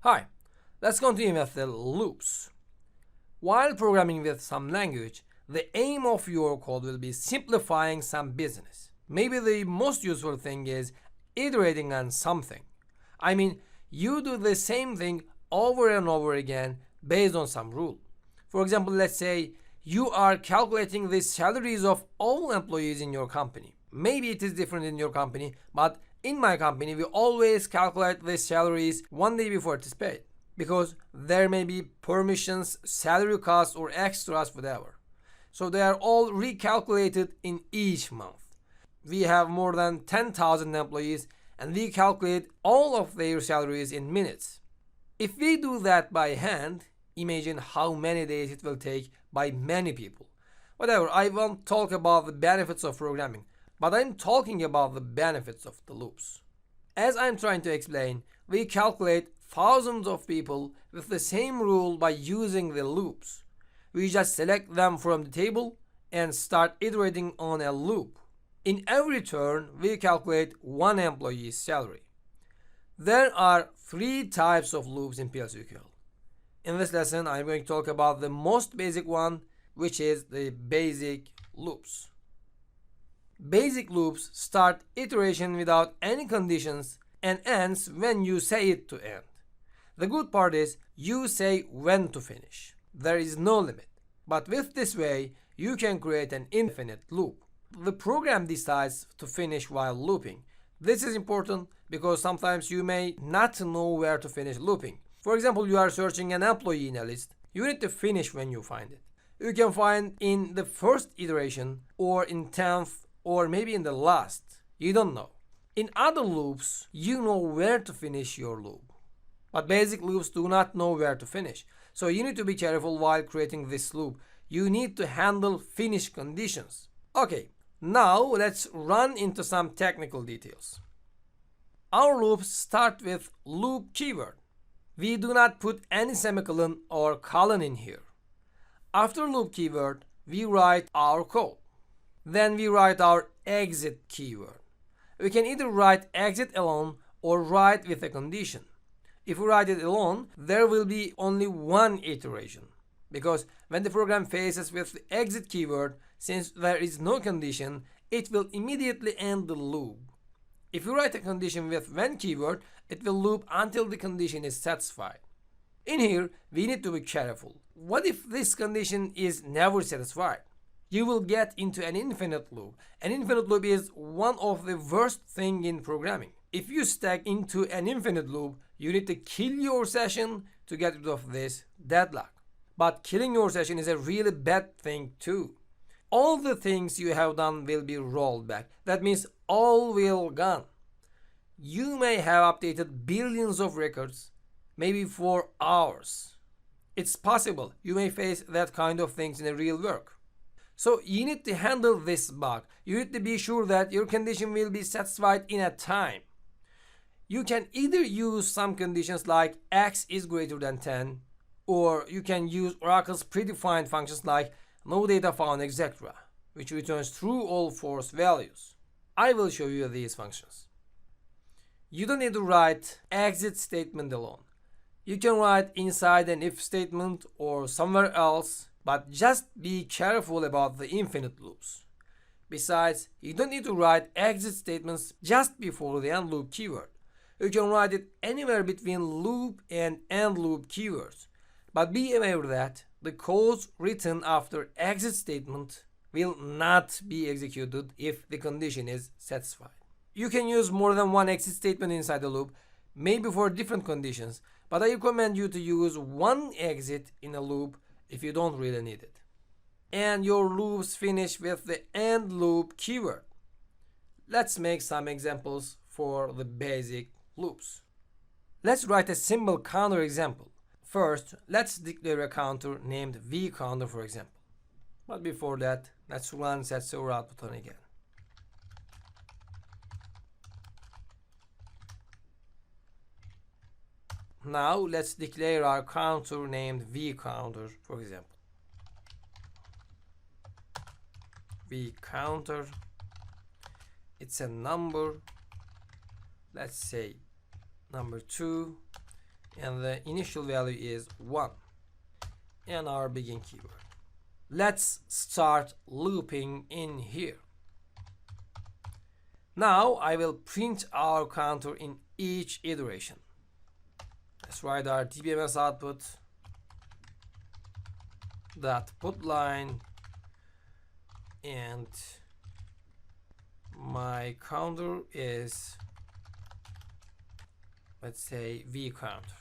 Hi, let's continue with the loops. While programming with some language, the aim of your code will be simplifying some business. Maybe the most useful thing is iterating on something. I mean, you do the same thing over and over again based on some rule. For example, let's say you are calculating the salaries of all employees in your company. Maybe it is different in your company, but in my company, we always calculate the salaries one day before it is paid because there may be permissions, salary costs, or extras, whatever. So they are all recalculated in each month. We have more than 10,000 employees and we calculate all of their salaries in minutes. If we do that by hand, imagine how many days it will take by many people. Whatever, I won't talk about the benefits of programming, but I'm talking about the benefits of the loops. As I'm trying to explain, we calculate thousands of people with the same rule by using the loops. We just select them from the table and start iterating on a loop. In every turn, we calculate one employee's salary. There are three types of loops in PLSQL. In this lesson, I'm going to talk about the most basic one, which is the basic loops. Basic loops start iteration without any conditions and ends when you say it to end. The good part is you say when to finish. There is no limit. But with this way, you can create an infinite loop. The program decides to finish while looping. This is important because sometimes you may not know where to finish looping. For example, you are searching an employee in a list. You need to finish when you find it. You can find in the first iteration or in 10th or maybe in the last. You don't know. In other loops, you know where to finish your loop. But basic loops do not know where to finish. So you need to be careful while creating this loop. You need to handle finish conditions. Okay, now let's run into some technical details. Our loops start with loop keyword. We do not put any semicolon or colon in here. After loop keyword, we write our code. Then we write our exit keyword. We can either write exit alone or write with a condition. If we write it alone, there will be only one iteration. Because when the program faces with the exit keyword, since there is no condition, it will immediately end the loop. If you write a condition with when keyword, it will loop until the condition is satisfied. In here, we need to be careful. What if this condition is never satisfied? You will get into an infinite loop. An infinite loop is one of the worst things in programming. If you stack into an infinite loop, you need to kill your session to get rid of this deadlock. But killing your session is a really bad thing too. All the things you have done will be rolled back. That means all will gone. You may have updated billions of records, maybe for hours. It's possible you may face that kind of things in a real work. So you need to handle this bug. You need to be sure that your condition will be satisfied in a time. You can either use some conditions like x is greater than 10, or you can use Oracle's predefined functions like no data found, etc., which returns true all false values. I will show you these functions. You don't need to write exit statement alone. You can write inside an if statement or somewhere else, but just be careful about the infinite loops. Besides, you don't need to write exit statements just before the end loop keyword. You can write it anywhere between loop and end loop keywords. But be aware that the codes written after exit statement will not be executed if the condition is satisfied. You can use more than one exit statement inside the loop, maybe for different conditions, but I recommend you to use one exit in a loop if you don't really need it. And your loops finish with the end loop keyword. Let's make some examples for the basic loops. Let's write a simple counter example. First, let's declare a counter named vCounter, for example. But before that, let's run set server output on again. Now let's declare our counter named vCounter, for example. vCounter, it's a number, let's say number 2, and the initial value is 1 and our begin keyword. Let's start looping in here. Now I will print our counter in each iteration. Let's write our dbms output dot put line, and my counter is, let's say, v counter.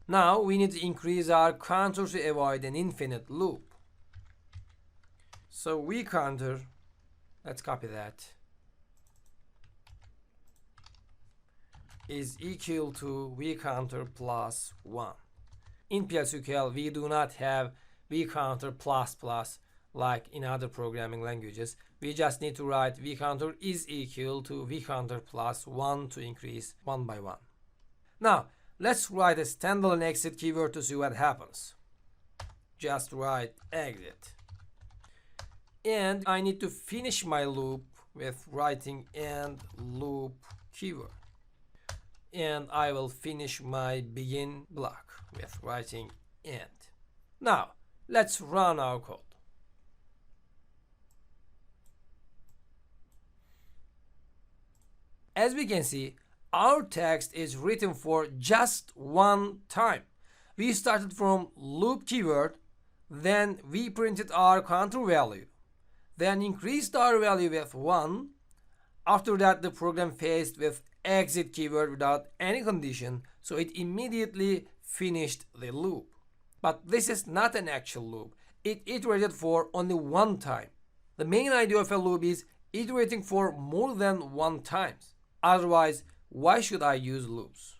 Now we need to increase our counter to avoid an infinite loop. So v counter, let's copy that, is equal to v counter plus 1. In PL/SQL, we do not have v counter plus plus like in other programming languages. We just need to write v counter is equal to v counter plus 1 to increase one by one. Now let's write a standalone exit keyword to see what happens. Just write exit. And I need to finish my loop with writing end loop keyword. And I will finish my begin block with writing end. Now let's run our code. As we can see, our text is written for just one time. We started from loop keyword, then we printed our counter value, then increased our value with 1. After that, the program faced with exit keyword without any condition, so it immediately finished the loop. But this is not an actual loop. It iterated for only one time. The main idea of a loop is iterating for more than one times. Otherwise, why should I use loops?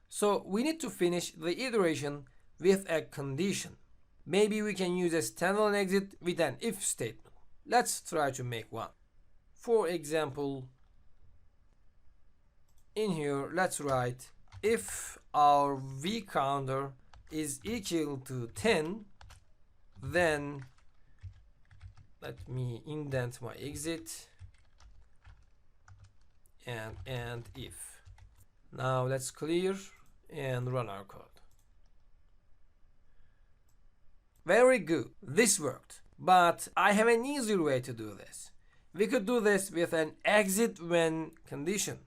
So we need to finish the iteration with a condition. Maybe we can use a standalone exit with an if statement. Let's try to make one. For example, in here, let's write if our v counter is equal to 10, then let me indent my exit and if. Now let's clear and run our code. Very good, this worked, but I have an easier way to do this. We could do this with an exit when condition.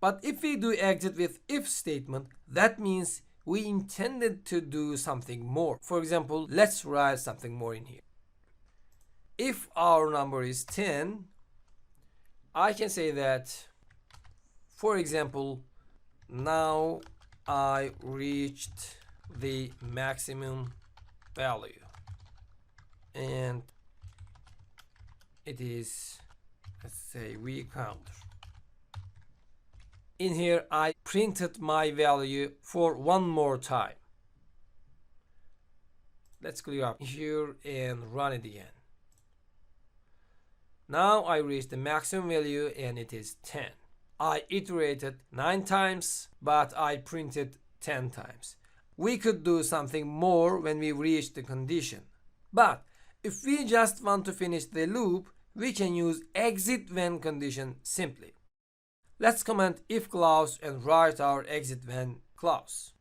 But if we do exit with if statement, that means we intended to do something more. For example, let's write something more in here. If our number is 10, I can say that, for example, now I reached the maximum value and it is, let's say, v counter. In here, I printed my value for one more time. Let's clear up here and run it again. Now I reached the maximum value and it is 10. I iterated 9 times, but I printed 10 times. We could do something more when we reach the condition. But if we just want to finish the loop, we can use exit when condition simply. Let's comment if clause and write our exit when clause.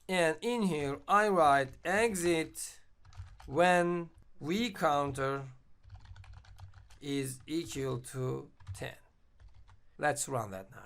And in here I write exit when v counter is equal to 10. Let's run that now.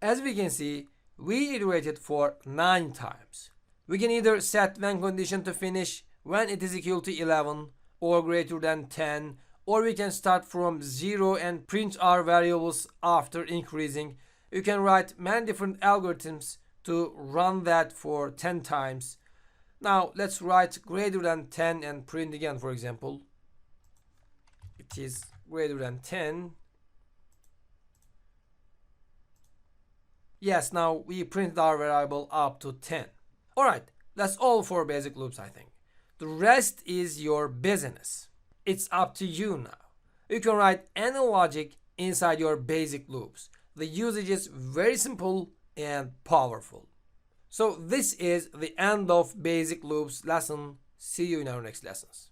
As we can see, we iterated for 9 times. We can either set when condition to finish when it is equal to 11 or greater than 10, or we can start from 0 and print our variables after increasing. You can write many different algorithms to run that for 10 times. Now let's write greater than 10 and print again, for example. It is greater than 10. Yes, now we print our variable up to 10. Alright, that's all for basic loops, I think. The rest is your business. It's up to you now. You can write any logic inside your basic loops. The usage is very simple and powerful. So this is the end of basic loops lesson. See you in our next lessons.